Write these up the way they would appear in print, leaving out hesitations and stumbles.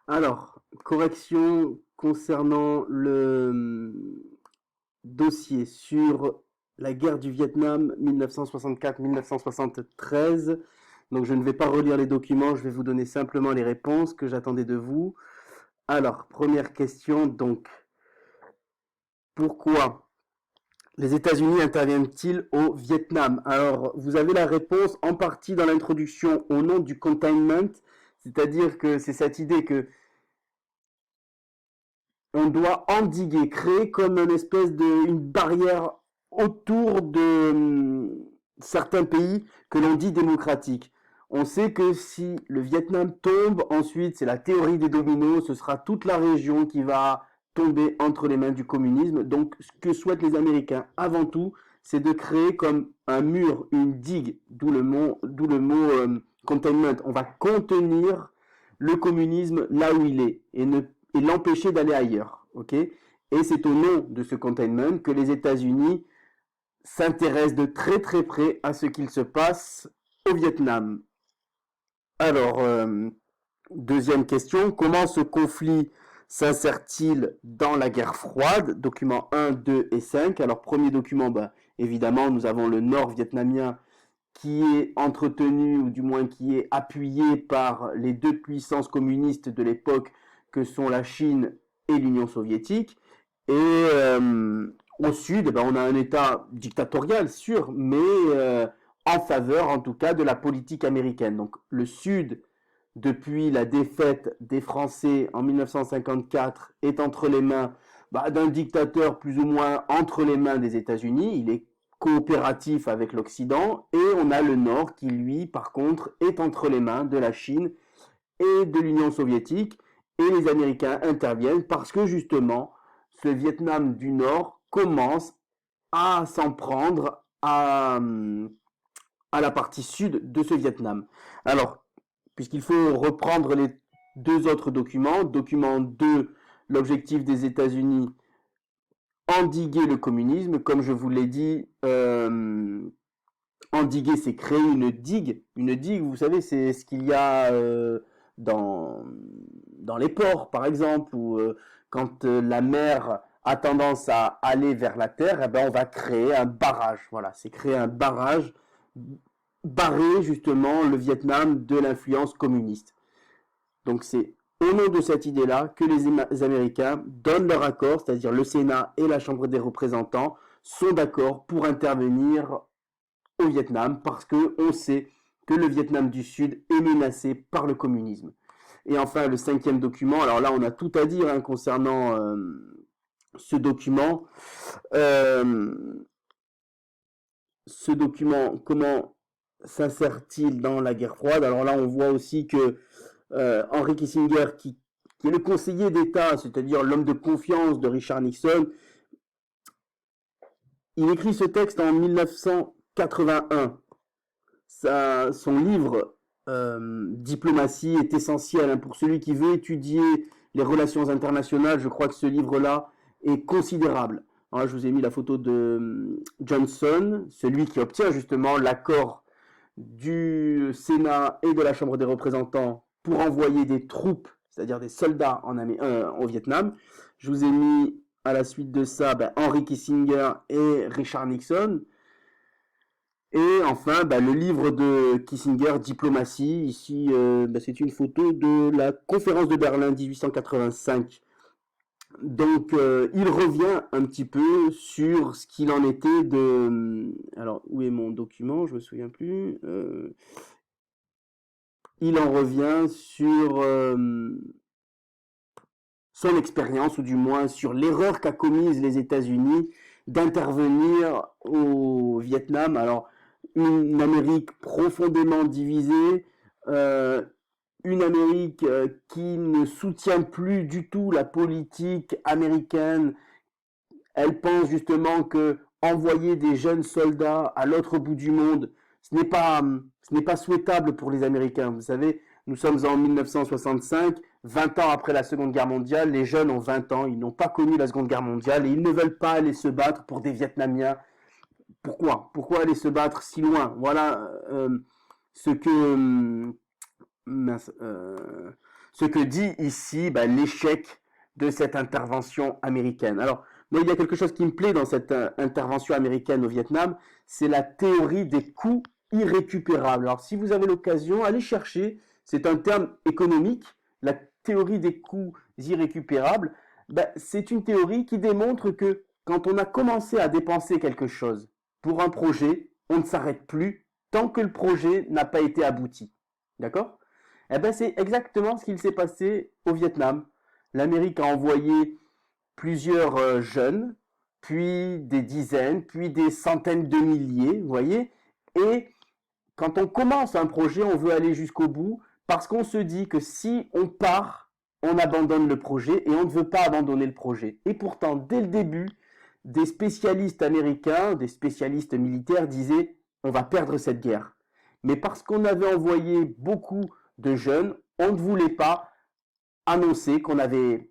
Alors, correction concernant le dossier sur la guerre du Vietnam 1964-1973. Donc, je ne vais pas relire les documents, je vais vous donner simplement les réponses que j'attendais de vous. Alors, première question, donc, pourquoi les États-Unis interviennent-ils au Vietnam? Alors, vous avez la réponse en partie dans l'introduction au nom du containment, c'est-à-dire que c'est cette idée que on doit endiguer, créer comme une espèce de une barrière autour de certains pays que l'on dit démocratiques. On sait que si le Vietnam tombe, ensuite c'est la théorie des dominos, ce sera toute la région qui va tomber entre les mains du communisme. Donc ce que souhaitent les Américains avant tout, c'est de créer comme un mur, une digue, d'où le mot containment. On va contenir le communisme là où il est et l'empêcher d'aller ailleurs. Ok. Et c'est au nom de ce containment que les États-Unis s'intéressent de très très près à ce qu'il se passe au Vietnam. Alors, deuxième question, comment ce conflit s'insère-t-il dans la guerre froide? Documents 1, 2 et 5. Alors, premier document, évidemment, nous avons le nord vietnamien qui est entretenu, ou du moins qui est appuyé par les deux puissances communistes de l'époque, que sont la Chine et l'Union soviétique. Et au sud, on a un État dictatorial, sûr, mais en faveur, en tout cas, de la politique américaine. Donc le sud, depuis la défaite des Français en 1954, est entre les mains d'un dictateur plus ou moins entre les mains des États-Unis. Il est coopératif avec l'Occident, et on a le Nord qui, lui, par contre, est entre les mains de la Chine et de l'Union soviétique, et les Américains interviennent parce que justement, ce Vietnam du Nord commence à s'en prendre à la partie sud de ce Vietnam. Alors, puisqu'il faut reprendre les deux autres documents, document 2, l'objectif des États-Unis, endiguer le communisme, comme je vous l'ai dit, endiguer, c'est créer une digue. Une digue, vous savez, c'est ce qu'il y a dans, dans les ports, par exemple, où quand la mer a tendance à aller vers la terre, eh ben, on va créer un barrage. Voilà, c'est créer un barrage, barrer justement le Vietnam de l'influence communiste. Donc c'est au nom de cette idée-là que les Américains donnent leur accord, c'est-à-dire le Sénat et la Chambre des représentants sont d'accord pour intervenir au Vietnam parce qu'on sait que le Vietnam du Sud est menacé par le communisme. Et enfin, le cinquième document, alors là, on a tout à dire concernant ce document. Euh, Ce document, comment s'insère-t-il dans la guerre froide? Alors là, on voit aussi que Henry Kissinger, qui est le conseiller d'État, c'est-à-dire l'homme de confiance de Richard Nixon, il écrit ce texte en 1981. Son livre Diplomatie est essentiel pour celui qui veut étudier les relations internationales. Je crois que ce livre-là est considérable. Alors là, je vous ai mis la photo de Johnson, celui qui obtient justement l'accord du Sénat et de la Chambre des représentants pour envoyer des troupes, c'est-à-dire des soldats au Vietnam. Je vous ai mis à la suite de ça Henry Kissinger et Richard Nixon. Et enfin, le livre de Kissinger, Diplomatie, ici, c'est une photo de la conférence de Berlin 1885. Donc, il revient un petit peu sur ce qu'il en était de... Alors, où est mon document? Je me souviens plus. Il en revient sur son expérience, ou du moins sur l'erreur qu'a commise les États-Unis d'intervenir au Vietnam. Alors, une Amérique profondément divisée, une Amérique qui ne soutient plus du tout la politique américaine. Elle pense justement que envoyer des jeunes soldats à l'autre bout du monde, ce n'est pas souhaitable pour les Américains. Vous savez, nous sommes en 1965, 20 ans après la Seconde Guerre mondiale, les jeunes ont 20 ans, ils n'ont pas connu la Seconde Guerre mondiale et ils ne veulent pas aller se battre pour des Vietnamiens. Pourquoi aller se battre si loin? Voilà ce que mince, ce que dit ici l'échec de cette intervention américaine. Alors, moi, il y a quelque chose qui me plaît dans cette intervention américaine au Vietnam, c'est la théorie des coûts irrécupérables. Alors, si vous avez l'occasion, allez chercher, c'est un terme économique, la théorie des coûts irrécupérables, c'est une théorie qui démontre que quand on a commencé à dépenser quelque chose pour un projet, on ne s'arrête plus tant que le projet n'a pas été abouti. D'accord? C'est exactement ce qu'il s'est passé au Vietnam. L'Amérique a envoyé plusieurs jeunes, puis des dizaines, puis des centaines de milliers, vous voyez. Et quand on commence un projet, on veut aller jusqu'au bout parce qu'on se dit que si on part, on abandonne le projet et on ne veut pas abandonner le projet. Et pourtant, dès le début, des spécialistes américains, des spécialistes militaires disaient on va perdre cette guerre. Mais parce qu'on avait envoyé beaucoup de jeunes, on ne voulait pas annoncer qu'on avait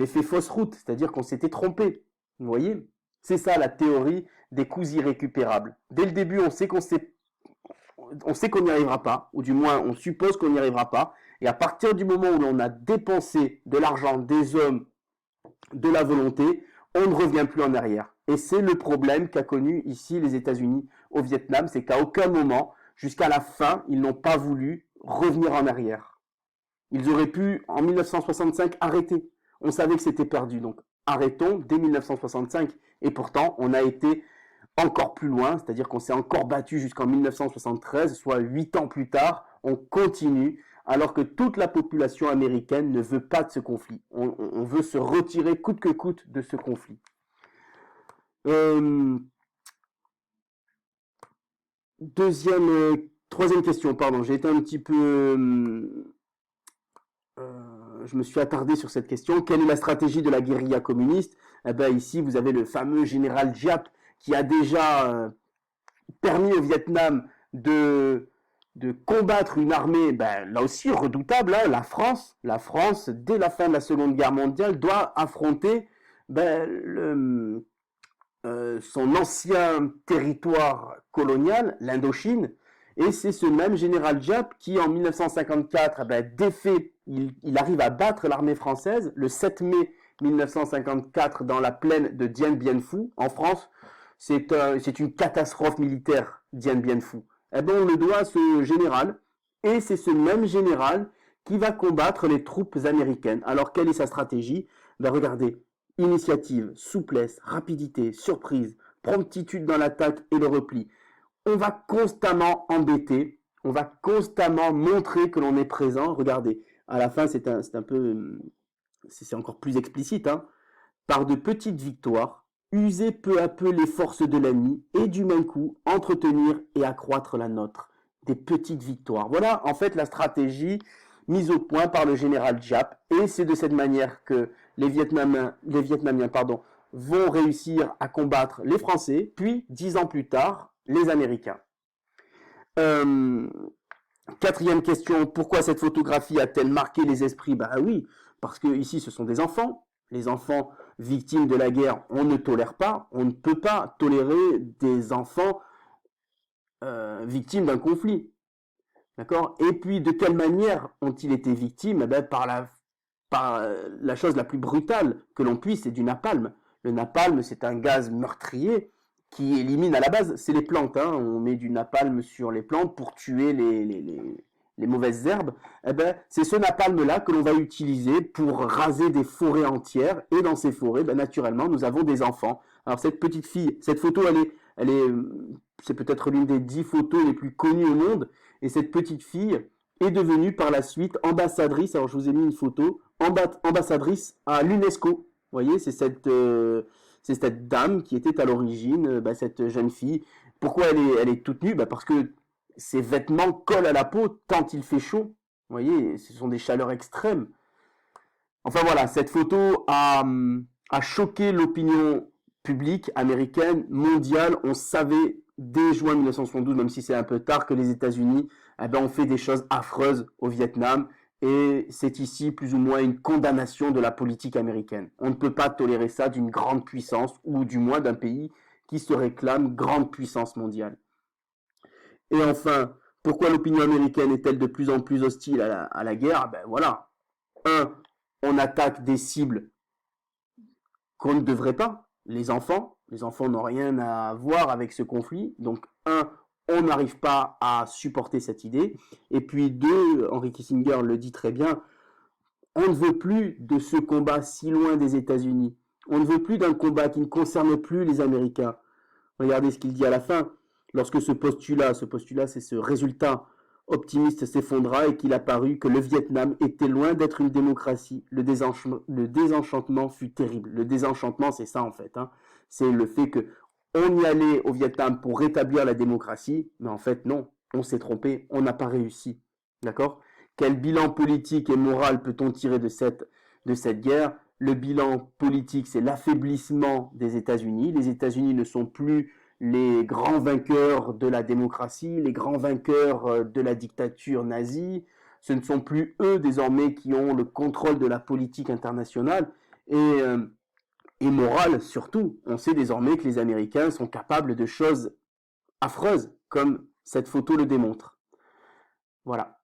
fait fausse route, c'est-à-dire qu'on s'était trompé. Vous voyez? C'est ça la théorie des coûts irrécupérables. Dès le début, on sait qu'on n'y arrivera pas, ou du moins on suppose qu'on n'y arrivera pas, et à partir du moment où l'on a dépensé de l'argent, des hommes, de la volonté, on ne revient plus en arrière. Et c'est le problème qu'a connu ici les États-Unis au Vietnam, c'est qu'à aucun moment, jusqu'à la fin, ils n'ont pas voulu revenir en arrière. Ils auraient pu, en 1965, arrêter. On savait que c'était perdu, donc arrêtons dès 1965. Et pourtant, on a été encore plus loin, c'est-à-dire qu'on s'est encore battu jusqu'en 1973, soit 8 ans plus tard, on continue, alors que toute la population américaine ne veut pas de ce conflit. On veut se retirer coûte que coûte de ce conflit. Troisième question, pardon, j'ai été un petit peu... je me suis attardé sur cette question. Quelle est la stratégie de la guérilla communiste? Ici, vous avez le fameux général Giap qui a déjà permis au Vietnam de combattre une armée, là aussi redoutable, hein, la France. La France, dès la fin de la Seconde Guerre mondiale, doit affronter son ancien territoire colonial, l'Indochine. Et c'est ce même général Giap qui, en 1954, défait, il arrive à battre l'armée française le 7 mai 1954 dans la plaine de Dien Bien Phu, en France. C'est une catastrophe militaire, Dien Bien Phu. On le doit à ce général, et c'est ce même général qui va combattre les troupes américaines. Alors, quelle est sa stratégie? Regardez, initiative, souplesse, rapidité, surprise, promptitude dans l'attaque et le repli. On va constamment embêter, on va constamment montrer que l'on est présent. Regardez, à la fin, c'est encore plus explicite, hein. Par de petites victoires, user peu à peu les forces de l'ennemi et du même coup, entretenir et accroître la nôtre. Des petites victoires. Voilà, en fait, la stratégie mise au point par le général Giap. Et c'est de cette manière que les Vietnamiens vont réussir à combattre les Français, puis 10 ans plus tard, les Américains. Quatrième question, pourquoi cette photographie a-t-elle marqué les esprits? Oui, parce que ici ce sont des enfants. Les enfants victimes de la guerre, on ne tolère pas, on ne peut pas tolérer des enfants victimes d'un conflit. D'accord? Et puis, de quelle manière ont-ils été victimes? Par la chose la plus brutale que l'on puisse, c'est du napalm. Le napalm, c'est un gaz meurtrier qui élimine à la base, c'est les plantes, hein. On met du napalm sur les plantes pour tuer les mauvaises herbes. C'est ce napalm-là que l'on va utiliser pour raser des forêts entières. Et dans ces forêts, naturellement, nous avons des enfants. Alors cette petite fille, cette photo, c'est peut-être l'une des 10 photos les plus connues au monde. Et cette petite fille est devenue par la suite ambassadrice. Alors je vous ai mis une photo, ambassadrice à l'UNESCO. Vous voyez, c'est cette dame qui était à l'origine, cette jeune fille. Pourquoi elle est toute nue? Parce que ses vêtements collent à la peau tant il fait chaud. Vous voyez, ce sont des chaleurs extrêmes. Enfin voilà, cette photo a choqué l'opinion publique américaine, mondiale. On savait dès juin 1972, même si c'est un peu tard, que les États-Unis ont fait des choses affreuses au Vietnam. Et c'est ici plus ou moins une condamnation de la politique américaine. On ne peut pas tolérer ça d'une grande puissance, ou du moins d'un pays qui se réclame grande puissance mondiale. Et enfin, Pourquoi l'opinion américaine est-elle de plus en plus hostile à la guerre? Ben voilà. On attaque des cibles qu'on ne devrait pas. Les enfants n'ont rien à voir avec ce conflit. Donc, on n'arrive pas à supporter cette idée. Et puis, deux, Henry Kissinger le dit très bien, on ne veut plus de ce combat si loin des États-Unis. On ne veut plus d'un combat qui ne concerne plus les Américains. Regardez ce qu'il dit à la fin. Lorsque ce postulat, c'est ce résultat optimiste s'effondra et qu'il apparut que le Vietnam était loin d'être une démocratie, le désenchantement fut terrible. Le désenchantement, c'est ça en fait. Hein. C'est le fait que on y allait au Vietnam pour rétablir la démocratie, mais en fait non, on s'est trompé, on n'a pas réussi. D'accord? Quel bilan politique et moral peut-on tirer de cette guerre? Le bilan politique, c'est l'affaiblissement des États-Unis. Les États-Unis ne sont plus les grands vainqueurs de la démocratie, les grands vainqueurs de la dictature nazie. Ce ne sont plus eux désormais qui ont le contrôle de la politique internationale et morale surtout. On sait désormais que les Américains sont capables de choses affreuses, comme cette photo le démontre. Voilà.